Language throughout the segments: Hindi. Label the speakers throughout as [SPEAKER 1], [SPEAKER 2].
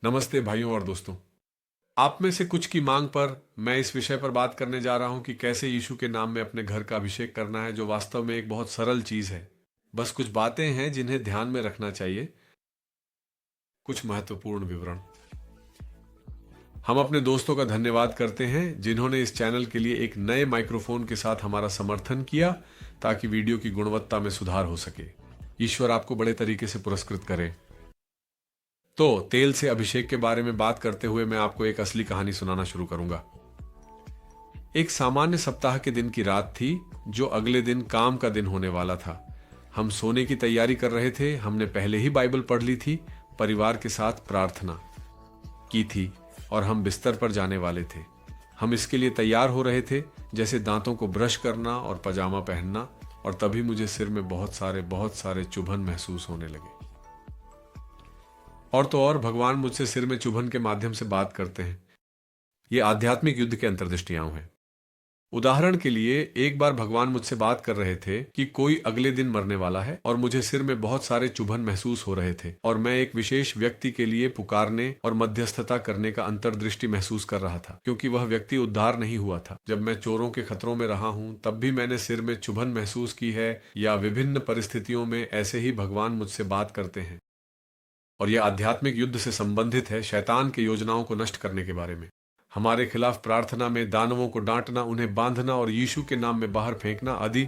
[SPEAKER 1] नमस्ते भाइयों और दोस्तों। आप में से कुछ की मांग पर मैं इस विषय पर बात करने जा रहा हूं कि कैसे यीशु के नाम में अपने घर का अभिषेक करना है, जो वास्तव में एक बहुत सरल चीज है। बस कुछ बातें हैं जिन्हें ध्यान में रखना चाहिए। कुछ महत्वपूर्ण विवरण। हम अपने दोस्तों का धन्यवाद करते हैं जिन्होंने इस चैनल के लिए एक नए माइक्रोफोन के साथ हमारा समर्थन किया, ताकि वीडियो की गुणवत्ता में सुधार हो सके। ईश्वर आपको बड़े तरीके से पुरस्कृत करे। तो तेल से अभिषेक के बारे में बात करते हुए मैं आपको एक असली कहानी सुनाना शुरू करूंगा। एक सामान्य सप्ताह के दिन की रात थी, जो अगले दिन काम का दिन होने वाला था। हम सोने की तैयारी कर रहे थे। हमने पहले ही बाइबल पढ़ ली थी, परिवार के साथ प्रार्थना की थी और हम बिस्तर पर जाने वाले थे। हम इसके लिए तैयार हो रहे थे, जैसे दांतों को ब्रश करना और पजामा पहनना, और तभी मुझे सिर में बहुत सारे चुभन महसूस होने लगे। और तो और भगवान मुझसे सिर में चुभन के माध्यम से बात करते हैं। ये आध्यात्मिक युद्ध के अंतर्दृष्टियां हैं। उदाहरण के लिए, एक बार भगवान मुझसे बात कर रहे थे कि कोई अगले दिन मरने वाला है, और मुझे सिर में बहुत सारे चुभन महसूस हो रहे थे, और मैं एक विशेष व्यक्ति के लिए पुकारने और मध्यस्थता करने का अंतर्दृष्टि महसूस कर रहा था, क्योंकि वह व्यक्ति उद्धार नहीं हुआ था। जब मैं चोरों के खतरों में रहा हूं, तब भी मैंने सिर में चुभन महसूस की है, या विभिन्न परिस्थितियों में ऐसे ही भगवान मुझसे बात करते हैं। और यह आध्यात्मिक युद्ध से संबंधित है, शैतान की योजनाओं को नष्ट करने के बारे में। हमारे खिलाफ प्रार्थना में दानवों को डांटना, उन्हें बांधना और यीशु के नाम में बाहर फेंकना आदि।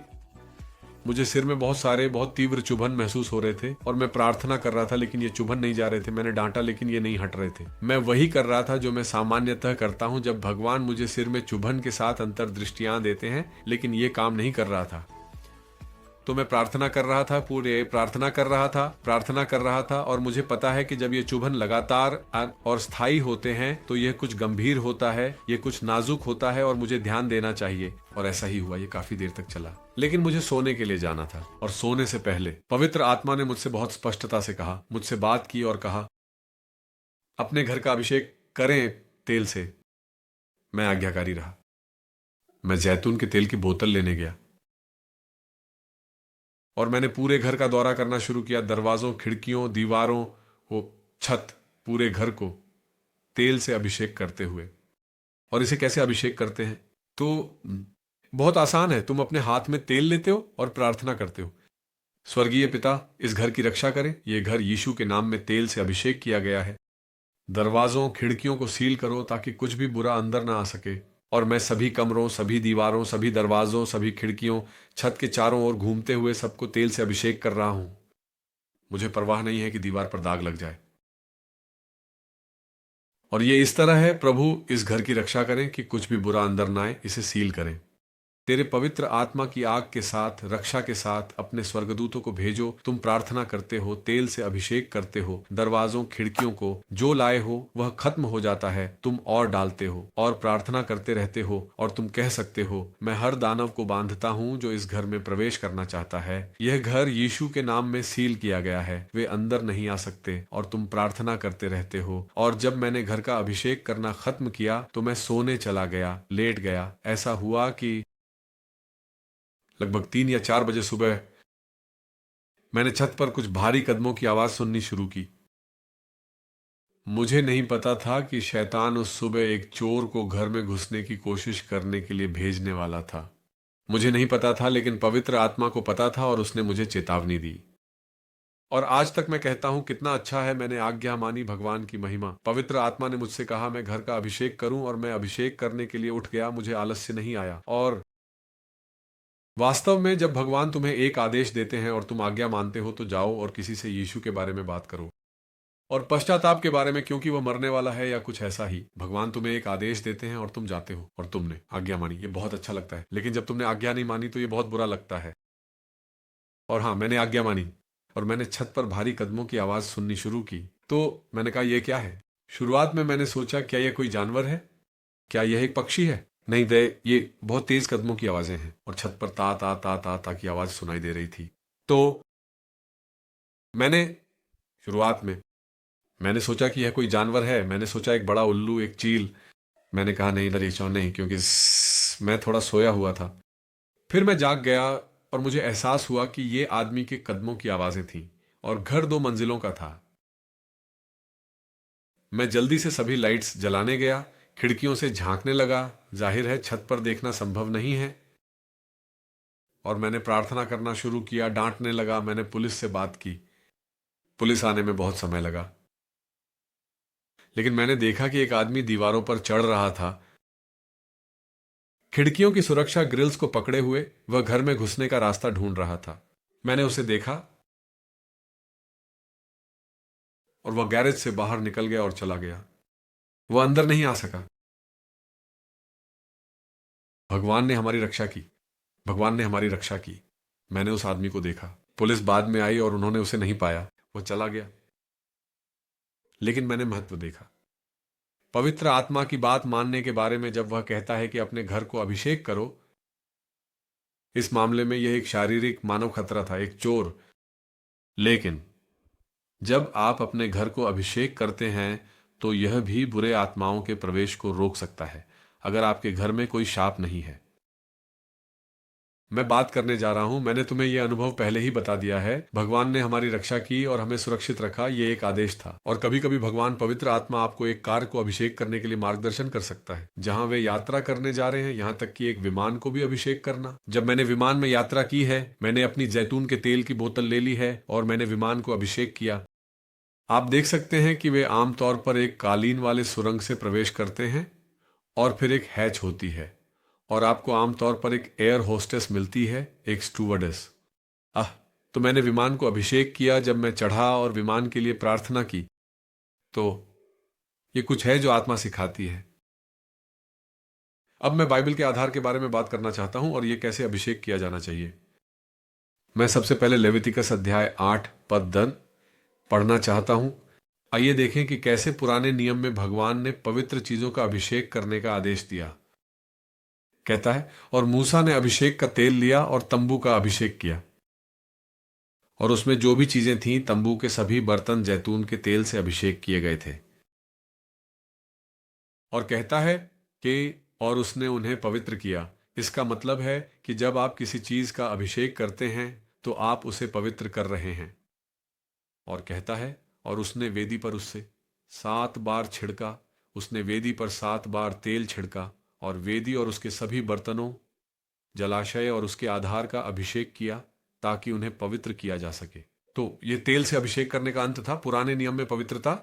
[SPEAKER 1] मुझे सिर में बहुत तीव्र चुभन महसूस हो रहे थे, और मैं प्रार्थना कर रहा था, लेकिन ये चुभन नहीं जा रहे थे। मैंने डांटा, लेकिन ये नहीं हट रहे थे। मैं वही कर रहा था जो मैं सामान्यतः करता हूं जब भगवान मुझे सिर में चुभन के साथ अंतर्दृष्टियां देते हैं, लेकिन ये काम नहीं कर रहा था। तो मैं प्रार्थना कर रहा था, पूरे प्रार्थना कर रहा था, और मुझे पता है कि जब ये चुभन लगातार और स्थायी होते हैं तो यह कुछ गंभीर होता है, ये कुछ नाजुक होता है, और मुझे ध्यान देना चाहिए। और ऐसा ही हुआ। ये काफी देर तक चला, लेकिन मुझे सोने के लिए जाना था। और सोने से पहले पवित्र आत्मा ने मुझसे बहुत स्पष्टता से कहा, मुझसे बात की और कहा, अपने घर का अभिषेक करें तेल से। मैं आज्ञाकारी रहा। मैं जैतून के तेल की बोतल लेने गया, और मैंने पूरे घर का दौरा करना शुरू किया। दरवाजों, खिड़कियों, दीवारों को, छत, पूरे घर को तेल से अभिषेक करते हुए। और इसे कैसे अभिषेक करते हैं? तो बहुत आसान है। तुम अपने हाथ में तेल लेते हो और प्रार्थना करते हो, स्वर्गीय पिता, इस घर की रक्षा करें। यह घर यीशु के नाम में तेल से अभिषेक किया गया है। दरवाजों, खिड़कियों को सील करो, ताकि कुछ भी बुरा अंदर ना आ सके। और मैं सभी कमरों, सभी दीवारों, सभी दरवाजों, सभी खिड़कियों, छत के चारों ओर घूमते हुए सबको तेल से अभिषेक कर रहा हूं। मुझे परवाह नहीं है कि दीवार पर दाग लग जाए। और ये इस तरह है, प्रभु इस घर की रक्षा करें कि कुछ भी बुरा अंदर ना आए। इसे सील करें। तेरे पवित्र आत्मा की आग के साथ, रक्षा के साथ अपने स्वर्गदूतों को भेजो। तुम प्रार्थना करते हो, तेल से अभिषेक करते हो, दरवाजों, खिड़कियों को जो लाए हो वह खत्म हो जाता है। तुम और डालते हो और प्रार्थना करते रहते हो, और तुम कह सकते हो, मैं हर दानव को बांधता हूं जो इस घर में प्रवेश करना चाहता है। यह घर यीशु के नाम में सील किया गया है, वे अंदर नहीं आ सकते। और तुम प्रार्थना करते रहते हो। और जब मैंने घर का अभिषेक करना खत्म किया तो मैं सोने चला गया, लेट गया। ऐसा हुआ कि लगभग 3 या 4 बजे सुबह मैंने छत पर कुछ भारी कदमों की आवाज सुननी शुरू की। मुझे नहीं पता था कि शैतान उस सुबह एक चोर को घर में घुसने की कोशिश करने के लिए भेजने वाला था। मुझे नहीं पता था, लेकिन पवित्र आत्मा को पता था, और उसने मुझे चेतावनी दी। और आज तक मैं कहता हूं, कितना अच्छा है मैंने आज्ञा मानी। भगवान की महिमा। पवित्र आत्मा ने मुझसे कहा मैं घर का अभिषेक करूं, और मैं अभिषेक करने के लिए उठ गया। मुझे आलस्य नहीं आया। और वास्तव में जब भगवान तुम्हें एक आदेश देते हैं और तुम आज्ञा मानते हो, तो जाओ और किसी से यीशु के बारे में बात करो, और पश्चाताप के बारे में, क्योंकि वह मरने वाला है, या कुछ ऐसा ही। भगवान तुम्हें एक आदेश देते हैं और तुम जाते हो, और तुमने आज्ञा मानी। ये बहुत अच्छा लगता है। लेकिन जब तुमने आज्ञा नहीं मानी तो ये बहुत बुरा लगता है। और हाँ, मैंने आज्ञा मानी, और मैंने छत पर भारी कदमों की आवाज सुननी शुरू की। तो मैंने कहा, यह क्या है? शुरुआत में मैंने सोचा, क्या यह कोई जानवर है? क्या यह एक पक्षी है? नहीं दे, ये बहुत तेज कदमों की आवाजें हैं, और छत पर ता ता ता ता ता की आवाज सुनाई दे रही थी। तो मैंने शुरुआत में मैंने सोचा कि यह कोई जानवर है। मैंने सोचा एक बड़ा उल्लू, एक चील। मैंने कहा नहीं नरेशा, नहीं, क्योंकि मैं थोड़ा सोया हुआ था। फिर मैं जाग गया, और मुझे एहसास हुआ कि ये आदमी के कदमों की आवाजें थीं, और घर 2 मंजिलों का था। मैं जल्दी से सभी लाइट्स जलाने गया, खिड़कियों से झांकने लगा। जाहिर है छत पर देखना संभव नहीं है। और मैंने प्रार्थना करना शुरू किया, डांटने लगा। मैंने पुलिस से बात की। पुलिस आने में बहुत समय लगा, लेकिन मैंने देखा कि एक आदमी दीवारों पर चढ़ रहा था। खिड़कियों की सुरक्षा ग्रिल्स को पकड़े हुए वह घर में घुसने का रास्ता ढूंढ रहा था। मैंने उसे देखा और वह गैरेज से बाहर निकल गया और चला गया। वह अंदर नहीं आ सका। भगवान ने हमारी रक्षा की। भगवान ने हमारी रक्षा की। मैंने उस आदमी को देखा। पुलिस बाद में आई और उन्होंने उसे नहीं पाया। वह चला गया। लेकिन मैंने महत्व देखा। पवित्र आत्मा की बात मानने के बारे में जब वह कहता है कि अपने घर को अभिषेक करो, इस मामले में यह एक शारीरिक मानव खतरा था, एक चोर। लेकिन जब आप अपने घर को अभिषेक करते हैं तो यह भी बुरे आत्माओं के प्रवेश को रोक सकता है, अगर आपके घर में कोई शाप नहीं है। मैं बात करने जा रहा हूं, मैंने तुम्हें यह अनुभव पहले ही बता दिया है। भगवान ने हमारी रक्षा की और हमें सुरक्षित रखा, यह एक आदेश था। और कभी कभी भगवान पवित्र आत्मा आपको एक कार को अभिषेक करने के लिए मार्गदर्शन कर सकता है जहां वे यात्रा करने जा रहे हैं, यहां तक कि एक विमान को भी अभिषेक करना। जब मैंने विमान में यात्रा की है, मैंने अपनी जैतून के तेल की बोतल ले ली है और मैंने विमान को अभिषेक किया। आप देख सकते हैं कि वे आमतौर पर एक कालीन वाले सुरंग से प्रवेश करते हैं और फिर एक हैच होती है और आपको आमतौर पर एक एयर होस्टेस मिलती है, एक स्टूवर्डेस। तो मैंने विमान को अभिषेक किया। जब मैं चढ़ा और विमान के लिए प्रार्थना की तो ये कुछ है जो आत्मा सिखाती है। अब मैं बाइबल के आधार के बारे में बात करना चाहता हूं और ये कैसे अभिषेक किया जाना चाहिए। मैं सबसे पहले लेवितिकस अध्याय 8 पद 10 पढ़ना चाहता हूं। आइए देखें कि कैसे पुराने नियम में भगवान ने पवित्र चीजों का अभिषेक करने का आदेश दिया। कहता है, और मूसा ने अभिषेक का तेल लिया और तंबू का अभिषेक किया, और उसमें जो भी चीजें थीं, तंबू के सभी बर्तन जैतून के तेल से अभिषेक किए गए थे। और कहता है कि और उसने उन्हें पवित्र किया। इसका मतलब है कि जब आप किसी चीज का अभिषेक करते हैं तो आप उसे पवित्र कर रहे हैं। और कहता है, और उसने वेदी पर उससे 7 बार छिड़का। उसने वेदी पर 7 बार तेल छिड़का और वेदी और उसके सभी बर्तनों, जलाशय और उसके आधार का अभिषेक किया ताकि उन्हें पवित्र किया जा सके। तो ये तेल से अभिषेक करने का अंत था पुराने नियम में पवित्रता।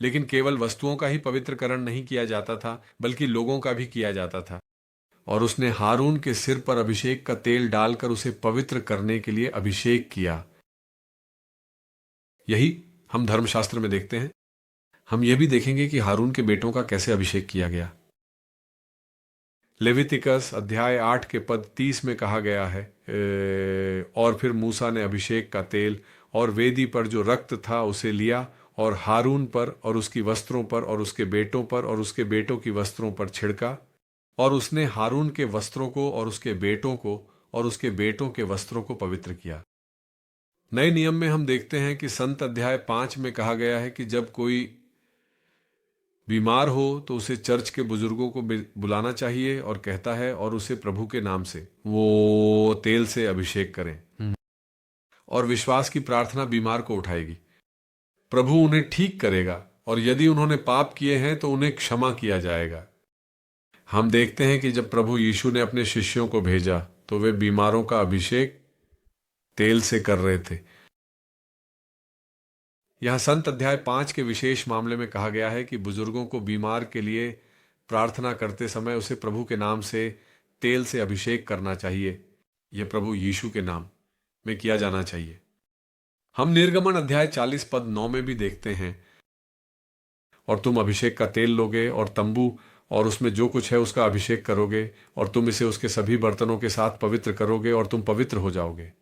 [SPEAKER 1] लेकिन केवल वस्तुओं का ही पवित्रकरण नहीं किया जाता था, बल्कि लोगों का भी किया जाता था। और उसने हारून के सिर पर अभिषेक का तेल डालकर उसे पवित्र करने के लिए अभिषेक किया। यही हम धर्मशास्त्र में देखते हैं। हम यह भी देखेंगे कि हारून के बेटों का कैसे अभिषेक किया गया। लेवितिकस अध्याय 8 के पद 30 में कहा गया है, और फिर मूसा ने अभिषेक का तेल और वेदी पर जो रक्त था उसे लिया और हारून पर और उसकी वस्त्रों पर और उसके बेटों पर और उसके बेटों की वस्त्रों पर छिड़का। और उसने हारून के वस्त्रों को और उसके बेटों को और उसके बेटों के वस्त्रों को पवित्र किया। नए नियम में हम देखते हैं कि संत अध्याय 5 में कहा गया है कि जब कोई बीमार हो तो उसे चर्च के बुजुर्गों को बुलाना चाहिए, और कहता है और उसे प्रभु के नाम से वो तेल से अभिषेक करें, और विश्वास की प्रार्थना बीमार को उठाएगी। प्रभु उन्हें ठीक करेगा और यदि उन्होंने पाप किए हैं तो उन्हें क्षमा किया जाएगा। हम देखते हैं कि जब प्रभु यीशु ने अपने शिष्यों को भेजा तो वे बीमारों का अभिषेक तेल से कर रहे थे। यहां संत अध्याय 5 के विशेष मामले में कहा गया है कि बुजुर्गों को बीमार के लिए प्रार्थना करते समय उसे प्रभु के नाम से तेल से अभिषेक करना चाहिए। यह प्रभु यीशु के नाम में किया जाना चाहिए। हम निर्गमन अध्याय 40 पद 9 में भी देखते हैं, और तुम अभिषेक का तेल लोगे और तंबू और उसमें जो कुछ है उसका अभिषेक करोगे, और तुम इसे उसके सभी बर्तनों के साथ पवित्र करोगे और तुम पवित्र हो जाओगे।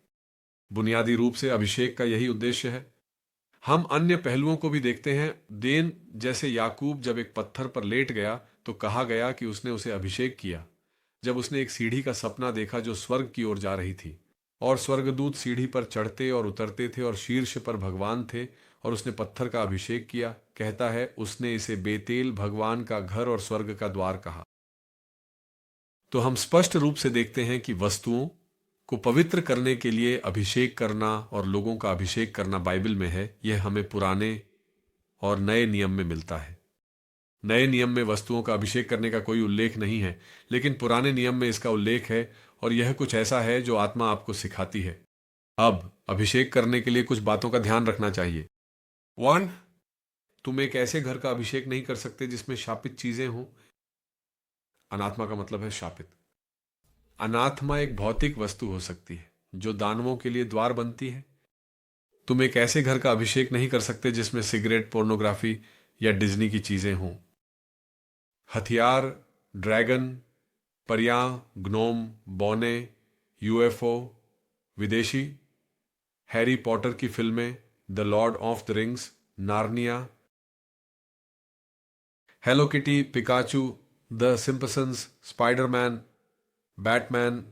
[SPEAKER 1] बुनियादी रूप से अभिषेक का यही उद्देश्य है। हम अन्य पहलुओं को भी देखते हैं। देन जैसे याकूब जब एक पत्थर पर लेट गया तो कहा गया कि उसने उसे अभिषेक किया। जब उसने एक सीढ़ी का सपना देखा जो स्वर्ग की ओर जा रही थी, और स्वर्गदूत सीढ़ी पर चढ़ते और उतरते थे और शीर्ष पर भगवान थे, और उसने पत्थर का अभिषेक किया। कहता है उसने इसे बेतेल, भगवान का घर और स्वर्ग का द्वार कहा। तो हम स्पष्ट रूप से देखते हैं कि वस्तुओं को पवित्र करने के लिए अभिषेक करना और लोगों का अभिषेक करना बाइबल में है। यह हमें पुराने और नए नियम में मिलता है। नए नियम में वस्तुओं का अभिषेक करने का कोई उल्लेख नहीं है, लेकिन पुराने नियम में इसका उल्लेख है, और यह कुछ ऐसा है जो आत्मा आपको सिखाती है। अब अभिषेक करने के लिए कुछ बातों का ध्यान रखना चाहिए। 1, तुम एक ऐसे घर का अभिषेक नहीं कर सकते जिसमें शापित चीजें हों। अनात्मा का मतलब है शापित। अनात्मा एक भौतिक वस्तु हो सकती है जो दानवों के लिए द्वार बनती है। तुम एक ऐसे घर का अभिषेक नहीं कर सकते जिसमें सिगरेट, पोर्नोग्राफी या डिज्नी की चीजें हों। हथियार, ड्रैगन, परियां, ग्नोम, बौने, यूएफओ, विदेशी, हैरी पॉटर की फिल्में, the Lord of the Rings, Narnia, Hello Kitty, Pikachu, the Simpsons, Spiderman, Batman,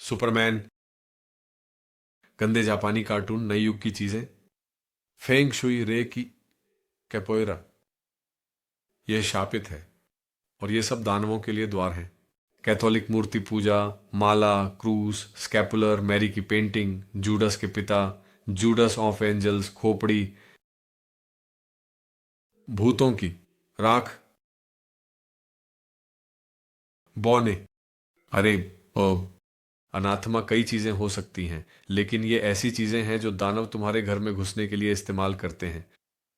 [SPEAKER 1] Superman, गंदे जापानी कार्टून, नई युग की चीजें, फेंग शुई, रे की, कैपोएरा, यह शापित है और ये सब दानवों के लिए द्वार हैं। कैथोलिक मूर्ति पूजा, माला, क्रूस, स्कैपुलर, मैरी की पेंटिंग, जूडस के पिता, जूडस ऑफ एंजल्स, खोपड़ी, भूतों की राख, बौने। अरे ओ, अनाथमा कई चीजें हो सकती हैं, लेकिन ये ऐसी चीजें हैं जो दानव तुम्हारे घर में घुसने के लिए इस्तेमाल करते हैं।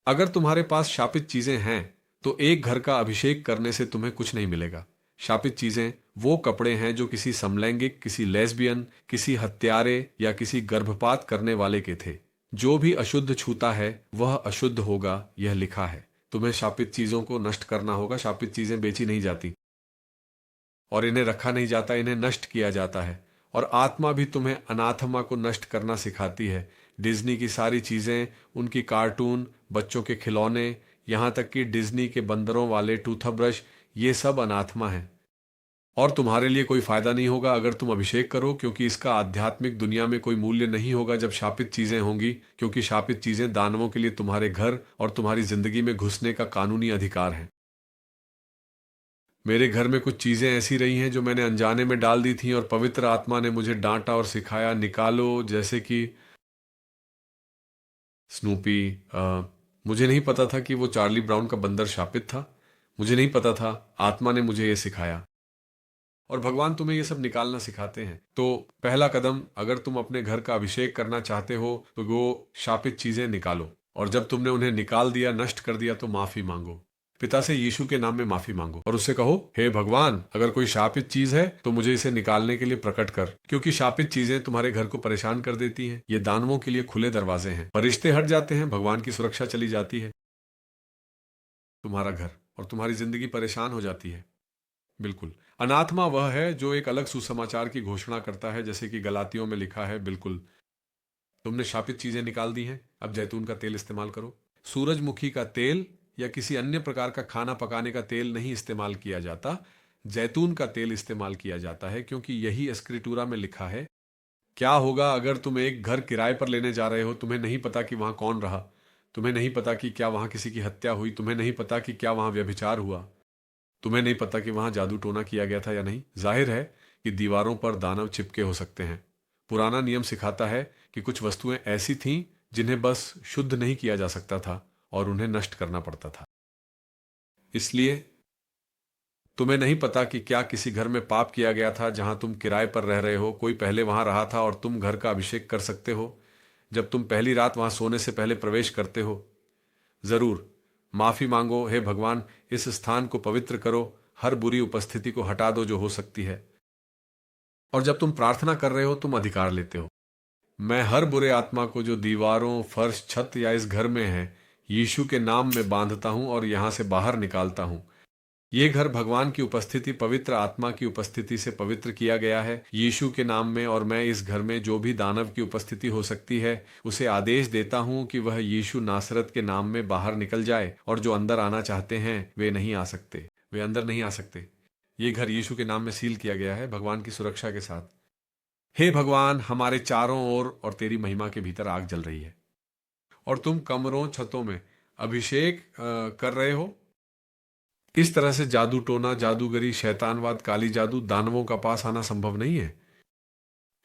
[SPEAKER 1] अगर तुम्हारे पास शापित चीजें हैं तो एक घर का अभिषेक करने से तुम्हें कुछ नहीं मिलेगा। शापित चीजें वो कपड़े हैं जो किसी समलैंगिक, किसी लेस्बियन, किसी हत्यारे या किसी गर्भपात करने वाले के थे। जो भी अशुद्ध छूता है वह अशुद्ध होगा, यह लिखा है। तुम्हें शापित चीजों को नष्ट करना होगा। शापित चीजें बेची नहीं जाती और इन्हें रखा नहीं जाता, इन्हें नष्ट किया जाता है। और आत्मा भी तुम्हें अनाथमा को नष्ट करना सिखाती है। डिज्नी की सारी चीजें, उनकी कार्टून, बच्चों के खिलौने, यहां तक कि डिज्नी के बंदरों वाले टूथब्रश, ये सब अनाथमा है। और तुम्हारे लिए कोई फायदा नहीं होगा अगर तुम अभिषेक करो, क्योंकि इसका आध्यात्मिक दुनिया में कोई मूल्य नहीं होगा जब शापित चीजें होंगी, क्योंकि शापित चीजें दानवों के लिए तुम्हारे घर और तुम्हारी जिंदगी में घुसने का कानूनी अधिकार है। मेरे घर में कुछ चीजें ऐसी रही हैं जो मैंने अनजाने में डाल दी थी और पवित्र आत्मा ने मुझे डांटा और सिखाया, निकालो, जैसे कि स्नूपी। मुझे नहीं पता था कि वो चार्ली ब्राउन का बंदर शापित था। मुझे नहीं पता था, आत्मा ने मुझे ये सिखाया। और भगवान तुम्हें ये सब निकालना सिखाते हैं। तो पहला कदम, अगर तुम अपने घर का अभिषेक करना चाहते हो तो वो शापित चीजें निकालो, और जब तुमने उन्हें निकाल दिया, नष्ट कर दिया, तो माफी मांगो। पिता से यीशु के नाम में माफी मांगो और उससे कहो, हे भगवान, अगर कोई शापित चीज है तो मुझे इसे निकालने के लिए प्रकट कर, क्योंकि शापित चीजें तुम्हारे घर को परेशान कर देती हैं। ये दानवों के लिए खुले दरवाजे हैं। फरिश्ते हट जाते हैं, भगवान की सुरक्षा चली जाती है। तुम्हारा घर और तुम्हारी जिंदगी परेशान हो जाती है। बिल्कुल। अनाथमा वह है जो एक अलग सुसमाचार की घोषणा करता है, जैसे कि गलातियों में लिखा है। बिल्कुल, तुमने शापित चीजें निकाल दी हैं, अब जैतून का तेल इस्तेमाल करो। सूरजमुखी का तेल या किसी अन्य प्रकार का खाना पकाने का तेल नहीं इस्तेमाल किया जाता। जैतून का तेल इस्तेमाल किया जाता है, क्योंकि यही एस्क्रिटूरा में लिखा है। क्या होगा अगर तुम एक घर किराए पर लेने जा रहे हो? तुम्हें नहीं पता कि वहां कौन रहा, तुम्हें नहीं पता कि क्या वहां किसी की हत्या हुई, तुम्हें नहीं पता कि क्या वहां व्यभिचार हुआ, तुम्हें नहीं पता कि वहां जादू टोना किया गया था या नहीं। जाहिर है कि दीवारों पर दानव चिपके हो सकते हैं। पुराना नियम सिखाता है कि कुछ वस्तुएं ऐसी थीं जिन्हें बस शुद्ध नहीं किया जा सकता था और उन्हें नष्ट करना पड़ता था। इसलिए तुम्हें नहीं पता कि क्या किसी घर में पाप किया गया था जहां तुम किराए पर रह रहे हो। कोई पहले वहां रहा था और तुम घर का अभिषेक कर सकते हो जब तुम पहली रात वहां सोने से पहले प्रवेश करते हो। जरूर माफी मांगो, हे भगवान, इस स्थान को पवित्र करो, हर बुरी उपस्थिति को हटा दो जो हो सकती है। और जब तुम प्रार्थना कर रहे हो, तुम अधिकार लेते हो। मैं हर बुरे आत्मा को जो दीवारों, फर्श, छत या इस घर में है, यीशु के नाम में बांधता हूं और यहां से बाहर निकालता हूं। ये घर भगवान की उपस्थिति, पवित्र आत्मा की उपस्थिति से पवित्र किया गया है, यीशु के नाम में। और मैं इस घर में जो भी दानव की उपस्थिति हो सकती है, उसे आदेश देता हूं कि वह यीशु नासरत के नाम में बाहर निकल जाए। और जो अंदर आना चाहते हैं वे नहीं आ सकते, वे अंदर नहीं आ सकते। ये घर यीशु के नाम में सील किया गया है, भगवान की सुरक्षा के साथ। हे भगवान, हमारे चारों ओर और तेरी महिमा के भीतर आग जल रही है और तुम कमरों, छतों में अभिषेक कर रहे हो। इस तरह से जादू टोना, जादूगरी, शैतानवाद, काली जादू, दानवों का पास आना संभव नहीं है।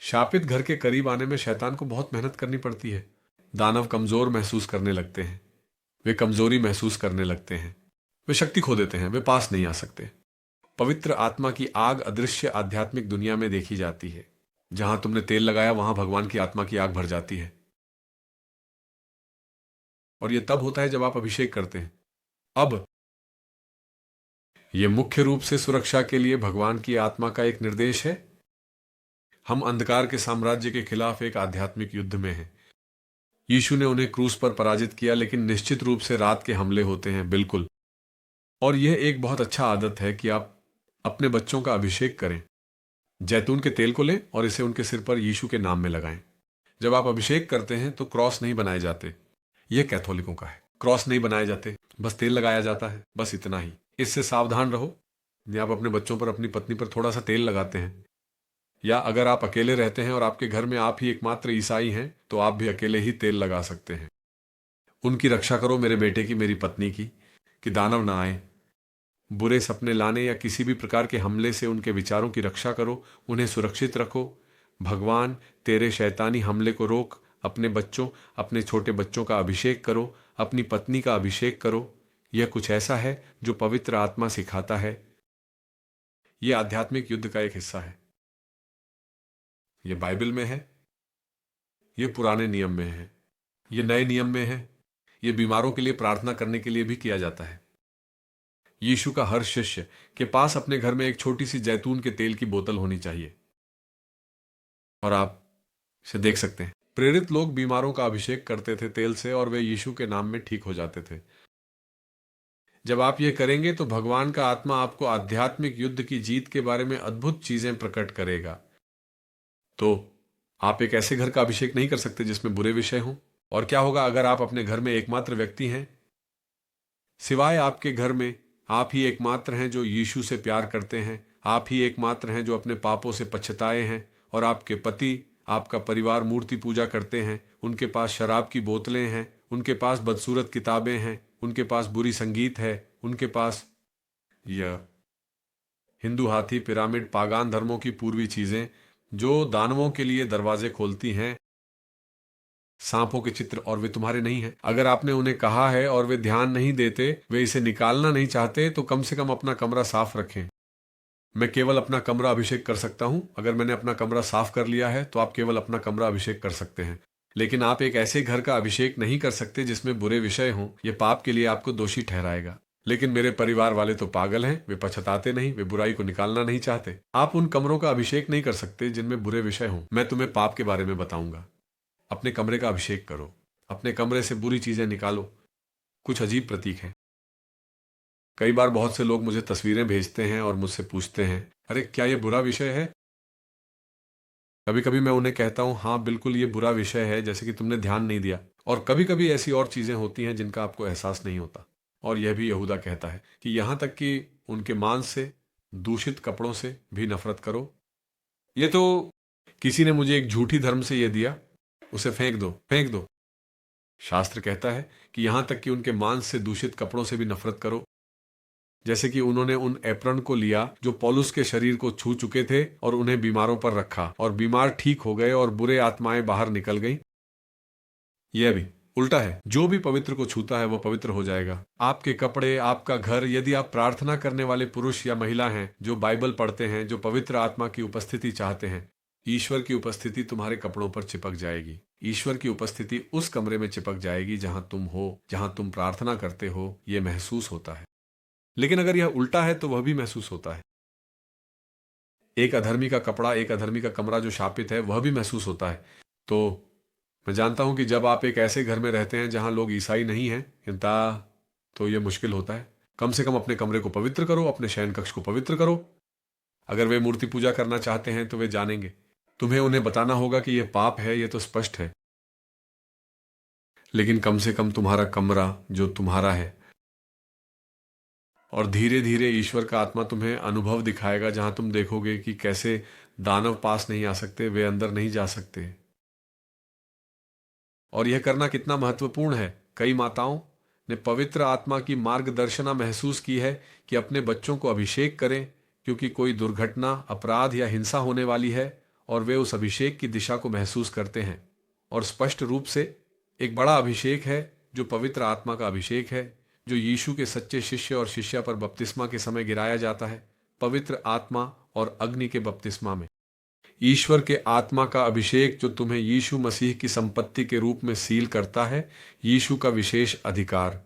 [SPEAKER 1] शापित घर के करीब आने में शैतान को बहुत मेहनत करनी पड़ती है। दानव कमजोर महसूस करने लगते हैं, वे कमजोरी महसूस करने लगते हैं। वे शक्ति खो देते हैं, वे पास नहीं आ सकते। पवित्र आत्मा की आग अदृश्य आध्यात्मिक दुनिया में देखी जाती है। जहां तुमने तेल लगाया वहां भगवान की आत्मा की आग भर जाती है। और यह तब होता है जब आप अभिषेक करते हैं। अब यह मुख्य रूप से सुरक्षा के लिए भगवान की आत्मा का एक निर्देश है। हम अंधकार के साम्राज्य के खिलाफ एक आध्यात्मिक युद्ध में हैं। यीशु ने उन्हें क्रूस पर पराजित किया, लेकिन निश्चित रूप से रात के हमले होते हैं, बिल्कुल। और यह एक बहुत अच्छा आदत है कि आप अपने बच्चों का अभिषेक करें। जैतून के तेल को लें और इसे उनके सिर पर यीशु के नाम में लगाएं। जब आप अभिषेक करते हैं तो क्रॉस नहीं बनाए जाते। यह कैथोलिकों का है। क्रॉस नहीं बनाए जाते, बस तेल लगाया जाता है, बस इतना ही। इससे सावधान रहो। यदि आप अपने बच्चों पर, अपनी पत्नी पर थोड़ा सा तेल लगाते हैं, या अगर आप अकेले रहते हैं और आपके घर में आप ही एकमात्र ईसाई हैं, तो आप भी अकेले ही तेल लगा सकते हैं। उनकी रक्षा करो, मेरे बेटे की, मेरी पत्नी की, कि दानव ना आए। बुरे सपने लाने या किसी भी प्रकार के हमले से उनके विचारों की रक्षा करो, उन्हें सुरक्षित रखो। भगवान तेरे शैतानी हमले को रोक। अपने बच्चों, अपने छोटे बच्चों का अभिषेक करो, अपनी पत्नी का अभिषेक करो। यह कुछ ऐसा है जो पवित्र आत्मा सिखाता है। यह आध्यात्मिक युद्ध का एक हिस्सा है। यह बाइबल में है, यह पुराने नियम में है, यह नए नियम में है। यह बीमारों के लिए प्रार्थना करने के लिए भी किया जाता है। यीशु का हर शिष्य के पास अपने घर में एक छोटी सी जैतून के तेल की बोतल होनी चाहिए। और आप इसे देख सकते हैं। प्रेरित लोग बीमारों का अभिषेक करते थे तेल से, और वे यीशु के नाम में ठीक हो जाते थे। जब आप ये करेंगे तो भगवान का आत्मा आपको आध्यात्मिक युद्ध की जीत के बारे में अद्भुत चीजें प्रकट करेगा। तो आप एक ऐसे घर का अभिषेक नहीं कर सकते जिसमें बुरे विषय हों। और क्या होगा अगर आप अपने घर में एकमात्र व्यक्ति हैं, सिवाय आपके घर में आप ही एकमात्र हैं जो यीशु से प्यार करते हैं, आप ही एकमात्र हैं जो अपने पापों से पछताए हैं, और आपके पति, आपका परिवार मूर्ति पूजा करते हैं, उनके पास शराब की बोतलें हैं, उनके पास बदसूरत किताबें हैं, उनके पास बुरी संगीत है, उनके पास यह हिंदू हाथी, पिरामिड, पागान धर्मों की पूर्वी चीजें जो दानवों के लिए दरवाजे खोलती हैं, सांपों के चित्र, और वे तुम्हारे नहीं हैं। अगर आपने उन्हें कहा है और वे ध्यान नहीं देते, वे इसे निकालना नहीं चाहते, तो कम से कम अपना कमरा साफ रखें। मैं केवल अपना कमरा अभिषेक कर सकता हूं। अगर मैंने अपना कमरा साफ कर लिया है तो आप केवल अपना कमरा अभिषेक कर सकते हैं। लेकिन आप एक ऐसे घर का अभिषेक नहीं कर सकते जिसमें बुरे विषय हों। यह पाप के लिए आपको दोषी ठहराएगा। लेकिन मेरे परिवार वाले तो पागल हैं, वे पछताते नहीं, वे बुराई को निकालना नहीं चाहते। आप उन कमरों का अभिषेक नहीं कर सकते जिनमें बुरे विषय हों। मैं तुम्हें पाप के बारे में बताऊंगा। अपने कमरे का अभिषेक करो, अपने कमरे से बुरी चीजें निकालो। कुछ अजीब प्रतीक हैं। कई बार बहुत से लोग मुझे तस्वीरें भेजते हैं और मुझसे पूछते हैं, अरे क्या ये बुरा विषय है? कभी कभी मैं उन्हें कहता हूं, हाँ बिल्कुल ये बुरा विषय है, जैसे कि तुमने ध्यान नहीं दिया। और कभी कभी ऐसी और चीजें होती हैं जिनका आपको एहसास नहीं होता। और यह भी यहूदा कहता है कि यहां तक कि उनके मांस से, दूषित कपड़ों से भी नफरत करो। ये तो किसी ने मुझे एक झूठी धर्म से यह दिया, उसे फेंक दो, फेंक दो। शास्त्र कहता है कि यहां तक कि उनके मांस से, दूषित कपड़ों से भी नफरत करो। जैसे कि उन्होंने उन एप्रन को लिया जो पौलुस के शरीर को छू चुके थे और उन्हें बीमारों पर रखा, और बीमार ठीक हो गए और बुरे आत्माएं बाहर निकल गईं। यह भी उल्टा है। जो भी पवित्र को छूता है वह पवित्र हो जाएगा। आपके कपड़े, आपका घर, यदि आप प्रार्थना करने वाले पुरुष या महिला हैं जो बाइबल पढ़ते हैं, जो पवित्र आत्मा की उपस्थिति चाहते हैं, ईश्वर की उपस्थिति तुम्हारे कपड़ों पर चिपक जाएगी। ईश्वर की उपस्थिति उस कमरे में चिपक जाएगी जहां तुम हो, जहां तुम प्रार्थना करते हो। यह महसूस होता है। लेकिन अगर यह उल्टा है तो वह भी महसूस होता है। एक अधर्मी का कपड़ा, एक अधर्मी का कमरा जो शापित है, वह भी महसूस होता है। तो मैं जानता हूं कि जब आप एक ऐसे घर में रहते हैं जहां लोग ईसाई नहीं हैं, तो यह मुश्किल होता है। कम से कम अपने कमरे को पवित्र करो, अपने शयन कक्ष को पवित्र करो। अगर वे मूर्ति पूजा करना चाहते हैं तो वे जानेंगे। तुम्हें उन्हें बताना होगा कि यह पाप है, यह तो स्पष्ट है। लेकिन कम से कम तुम्हारा कमरा जो तुम्हारा है, और धीरे धीरे ईश्वर का आत्मा तुम्हें अनुभव दिखाएगा जहां तुम देखोगे कि कैसे दानव पास नहीं आ सकते, वे अंदर नहीं जा सकते। और यह करना कितना महत्वपूर्ण है। कई माताओं ने पवित्र आत्मा की मार्गदर्शना महसूस की है कि अपने बच्चों को अभिषेक करें, क्योंकि कोई दुर्घटना, अपराध या हिंसा होने वाली है, और वे उस अभिषेक की दिशा को महसूस करते हैं। और स्पष्ट रूप से एक बड़ा अभिषेक है जो पवित्र आत्मा का अभिषेक है, जो यीशु के सच्चे शिष्य और शिष्या पर बपतिस्मा के समय गिराया जाता है, पवित्र आत्मा और अग्नि के बपतिस्मा में। ईश्वर के आत्मा का अभिषेक जो तुम्हें यीशु मसीह की संपत्ति के रूप में सील करता है, यीशु का विशेष अधिकार।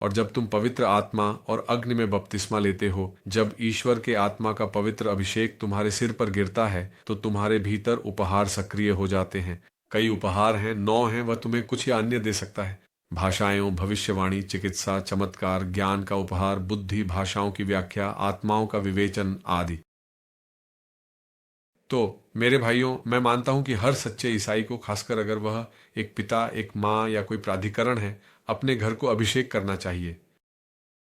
[SPEAKER 1] और जब तुम पवित्र आत्मा और अग्नि में बपतिस्मा लेते हो, जब ईश्वर के आत्मा का पवित्र अभिषेक तुम्हारे सिर पर गिरता है, तो तुम्हारे भीतर उपहार सक्रिय हो जाते हैं। कई उपहार हैं, 9 हैं, वह तुम्हें कुछ या अन्य दे सकता है। भाषाएं, भविष्यवाणी, चिकित्सा, चमत्कार, ज्ञान का उपहार, बुद्धि, भाषाओं की व्याख्या, आत्माओं का विवेचन आदि। तो मेरे भाइयों, मैं मानता हूं कि हर सच्चे ईसाई को, खासकर अगर वह एक पिता, एक माँ या कोई प्राधिकरण है, अपने घर को अभिषेक करना चाहिए।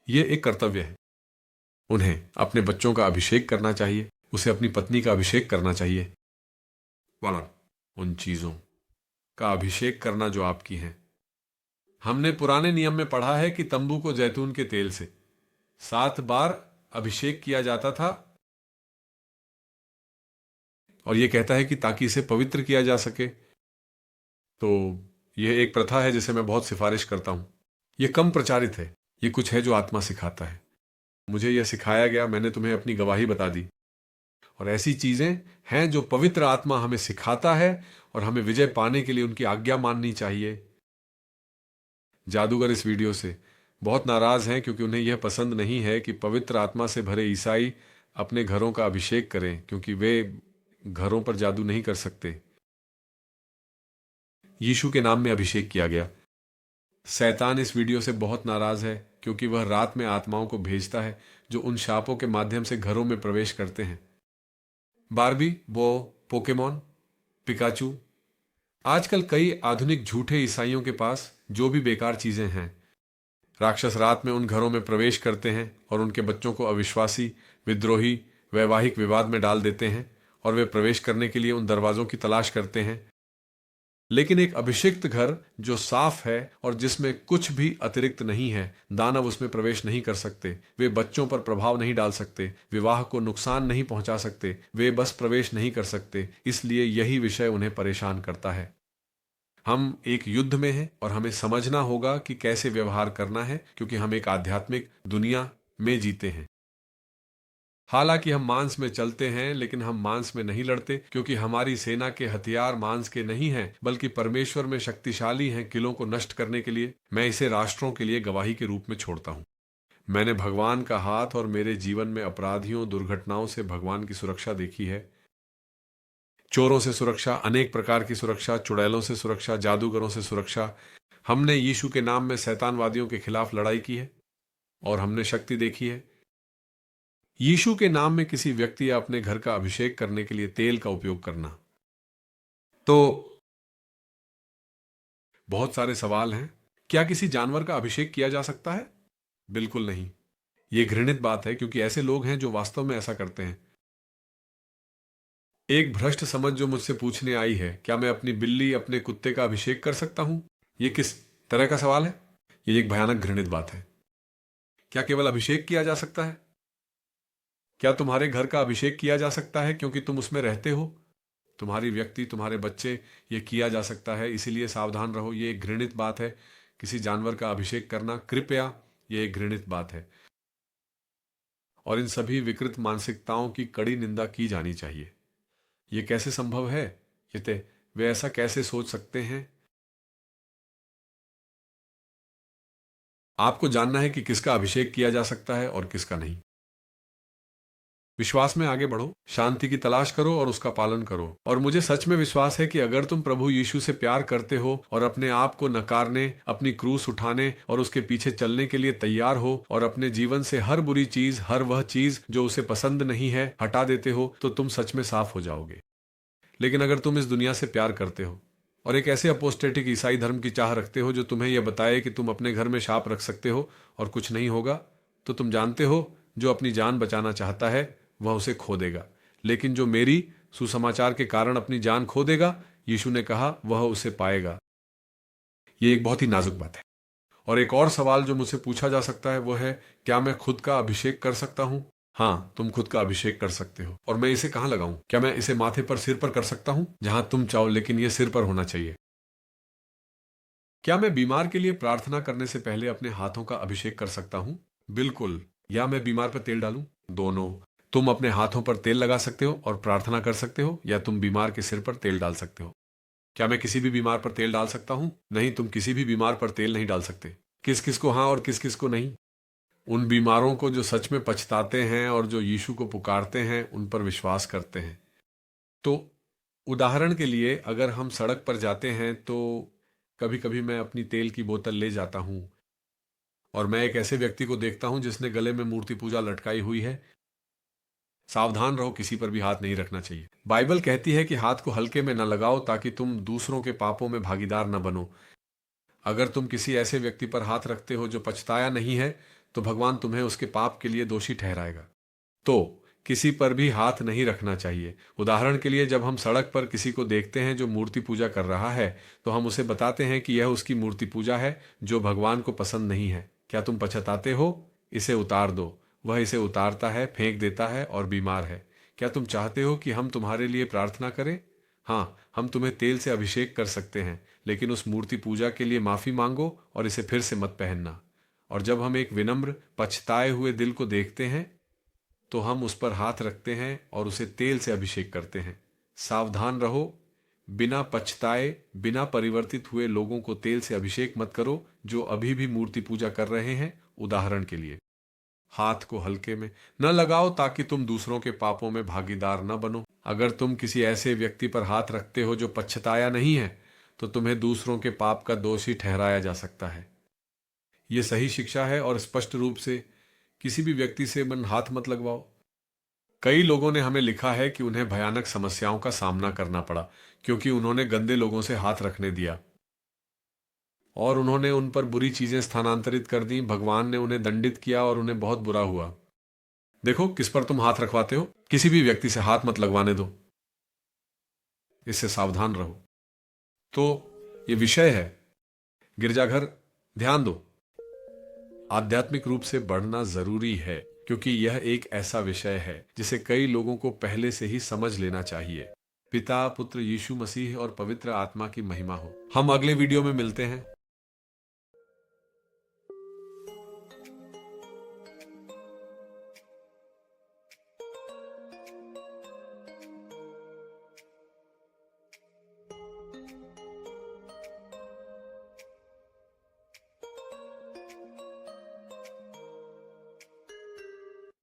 [SPEAKER 1] यह एक कर्तव्य है। उन्हें अपने बच्चों का अभिषेक करना चाहिए, उसे अपनी पत्नी का अभिषेक करना चाहिए, वाला उन चीजों का अभिषेक करना जो आपकी हैं। हमने पुराने नियम में पढ़ा है कि तंबू को जैतून के तेल से 7 बार अभिषेक किया जाता था, और यह कहता है कि ताकि इसे पवित्र किया जा सके। तो यह एक प्रथा है जिसे मैं बहुत सिफारिश करता हूं। यह कम प्रचारित है, यह कुछ है जो आत्मा सिखाता है। मुझे यह सिखाया गया, मैंने तुम्हें अपनी गवाही बता दी। और ऐसी चीजें हैं जो पवित्र आत्मा हमें सिखाता है, और हमें विजय पाने के लिए उनकी आज्ञा माननी चाहिए। जादूगर इस वीडियो से बहुत नाराज हैं क्योंकि उन्हें यह पसंद नहीं है कि पवित्र आत्मा से भरे ईसाई अपने घरों का अभिषेक करें, क्योंकि वे घरों पर जादू नहीं कर सकते। यीशु के नाम में अभिषेक किया गया। शैतान इस वीडियो से बहुत नाराज है क्योंकि वह रात में आत्माओं को भेजता है जो उन शापों के माध्यम से घरों में प्रवेश करते हैं। बारबी, वो, पोकेमॉन, पिकाचू, आजकल कई आधुनिक झूठे ईसाइयों के पास जो भी बेकार चीजें हैं। राक्षस रात में उन घरों में प्रवेश करते हैं और उनके बच्चों को अविश्वासी, विद्रोही, वैवाहिक विवाद में डाल देते हैं, और वे प्रवेश करने के लिए उन दरवाजों की तलाश करते हैं। लेकिन एक अभिषिक्त घर जो साफ है और जिसमें कुछ भी अतिरिक्त नहीं है, दानव उसमें प्रवेश नहीं कर सकते, वे बच्चों पर प्रभाव नहीं डाल सकते, विवाह को नुकसान नहीं पहुंचा सकते, वे बस प्रवेश नहीं कर सकते। इसलिए यही विषय उन्हें परेशान करता है। हम एक युद्ध में हैं और हमें समझना होगा कि कैसे व्यवहार करना है, क्योंकि हम एक आध्यात्मिक दुनिया में जीते हैं। हालांकि हम मांस में चलते हैं, लेकिन हम मांस में नहीं लड़ते, क्योंकि हमारी सेना के हथियार मांस के नहीं हैं, बल्कि परमेश्वर में शक्तिशाली हैं किलों को नष्ट करने के लिए। मैं इसे राष्ट्रों के लिए गवाही के रूप में छोड़ता हूं। मैंने भगवान का हाथ और मेरे जीवन में अपराधियों, दुर्घटनाओं से भगवान की सुरक्षा देखी है। चोरों से सुरक्षा, अनेक प्रकार की सुरक्षा, चुड़ैलों से सुरक्षा, जादूगरों से सुरक्षा। हमने यीशु के नाम में शैतानवादियों के खिलाफ लड़ाई की है और हमने शक्ति देखी है। यीशु के नाम में किसी व्यक्ति या अपने घर का अभिषेक करने के लिए तेल का उपयोग करना। तो बहुत सारे सवाल हैं। क्या किसी जानवर का अभिषेक किया जा सकता है? बिल्कुल नहीं। यह घृणित बात है, क्योंकि ऐसे लोग हैं जो वास्तव में ऐसा करते हैं। एक भ्रष्ट समझ जो मुझसे पूछने आई है, क्या मैं अपनी बिल्ली, अपने कुत्ते का अभिषेक कर सकता हूं? यह किस तरह का सवाल है? यह एक भयानक घृणित बात है। क्या केवल अभिषेक किया जा सकता है? क्या तुम्हारे घर का अभिषेक किया जा सकता है क्योंकि तुम उसमें रहते हो? तुम्हारी व्यक्ति, तुम्हारे बच्चे, ये किया जा सकता है, इसीलिए सावधान रहो। ये एक घृणित बात है किसी जानवर का अभिषेक करना, कृपया, ये एक घृणित बात है और इन सभी विकृत मानसिकताओं की कड़ी निंदा की जानी चाहिए। ये कैसे संभव है? वे ऐसा कैसे सोच सकते हैं? आपको जानना है कि किसका अभिषेक किया जा सकता है और किसका नहीं। विश्वास में आगे बढ़ो, शांति की तलाश करो और उसका पालन करो। और मुझे सच में विश्वास है कि अगर तुम प्रभु यीशु से प्यार करते हो और अपने आप को नकारने, अपनी क्रूस उठाने और उसके पीछे चलने के लिए तैयार हो, और अपने जीवन से हर बुरी चीज, हर वह चीज जो उसे पसंद नहीं है, हटा देते हो, तो तुम सच में साफ हो जाओगे। लेकिन अगर तुम इस दुनिया से प्यार करते हो और एक ऐसे अपोस्टेटिक ईसाई धर्म की चाह रखते हो जो तुम्हें यह बताए कि तुम अपने घर में शाप रख सकते हो और कुछ नहीं होगा, तो तुम जानते हो जो अपनी जान बचाना चाहता है वह उसे खो देगा, लेकिन जो मेरी सुसमाचार के कारण अपनी जान खो देगा, यीशु ने कहा, वह उसे पाएगा। यह एक बहुत ही नाजुक बात है। और एक और सवाल जो मुझसे पूछा जा सकता है वह है, क्या मैं खुद का अभिषेक कर सकता हूं? हाँ, तुम खुद का अभिषेक कर सकते हो। और मैं इसे कहां लगाऊं? क्या मैं इसे माथे पर, सिर पर कर सकता हूं? जहां तुम चाहो, लेकिन यह सिर पर होना चाहिए। क्या मैं बीमार के लिए प्रार्थना करने से पहले अपने हाथों का अभिषेक कर सकता हूँ? बिल्कुल। या मैं बीमार पर तेल डालूं? दोनों। तुम अपने हाथों पर तेल लगा सकते हो और प्रार्थना कर सकते हो, या तुम बीमार के सिर पर तेल डाल सकते हो। क्या मैं किसी भी बीमार पर तेल डाल सकता हूँ? नहीं, तुम किसी भी बीमार पर तेल नहीं डाल सकते। किस किस को हाँ और किस किस को नहीं? उन बीमारों को जो सच में पछताते हैं और जो यीशु को पुकारते हैं, उन पर विश्वास करते हैं। तो उदाहरण के लिए अगर हम सड़क पर जाते हैं तो कभी कभी मैं अपनी तेल की बोतल ले जाता हूँ और मैं एक ऐसे व्यक्ति को देखता हूँ जिसने गले में मूर्ति पूजा लटकाई हुई है। सावधान रहो, किसी पर भी हाथ नहीं रखना चाहिए। बाइबल कहती है कि हाथ को हल्के में न लगाओ ताकि तुम दूसरों के पापों में भागीदार न बनो। अगर तुम किसी ऐसे व्यक्ति पर हाथ रखते हो जो पछताया नहीं है, तो भगवान तुम्हें उसके पाप के लिए दोषी ठहराएगा। तो किसी पर भी हाथ नहीं रखना चाहिए। उदाहरण के लिए जब हम सड़क पर किसी को देखते हैं जो मूर्ति पूजा कर रहा है, तो हम उसे बताते हैं कि यह उसकी मूर्ति पूजा है जो भगवान को पसंद नहीं है। क्या तुम पछताते हो? इसे उतार दो। वह इसे उतारता है, फेंक देता है और बीमार है। क्या तुम चाहते हो कि हम तुम्हारे लिए प्रार्थना करें? हाँ, हम तुम्हें तेल से अभिषेक कर सकते हैं, लेकिन उस मूर्ति पूजा के लिए माफी मांगो और इसे फिर से मत पहनना। और जब हम एक विनम्र पछताए हुए दिल को देखते हैं तो हम उस पर हाथ रखते हैं और उसे तेल से अभिषेक करते हैं। सावधान रहो, बिना पछताए, बिना परिवर्तित हुए लोगों को तेल से अभिषेक मत करो जो अभी भी मूर्ति पूजा कर रहे हैं। उदाहरण के लिए हाथ को हल्के में न लगाओ ताकि तुम दूसरों के पापों में भागीदार न बनो। अगर तुम किसी ऐसे व्यक्ति पर हाथ रखते हो जो पछताया नहीं है, तो तुम्हें दूसरों के पाप का दोषी ठहराया जा सकता है। यह सही शिक्षा है और स्पष्ट रूप से किसी भी व्यक्ति से मन हाथ मत लगवाओ। कई लोगों ने हमें लिखा है कि उन्हें भयानक समस्याओं का सामना करना पड़ा क्योंकि उन्होंने गंदे लोगों से हाथ रखने दिया और उन्होंने उन पर बुरी चीजें स्थानांतरित कर दी। भगवान ने उन्हें दंडित किया और उन्हें बहुत बुरा हुआ। देखो किस पर तुम हाथ रखवाते हो। किसी भी व्यक्ति से हाथ मत लगवाने दो, इससे सावधान रहो। तो ये विषय है गिरजाघर, ध्यान दो। आध्यात्मिक रूप से बढ़ना जरूरी है क्योंकि यह एक ऐसा विषय है जिसे कई लोगों को पहले से ही समझ लेना चाहिए। पिता, पुत्र, यीशु मसीह और पवित्र आत्मा की महिमा हो। हम अगले वीडियो में मिलते हैं।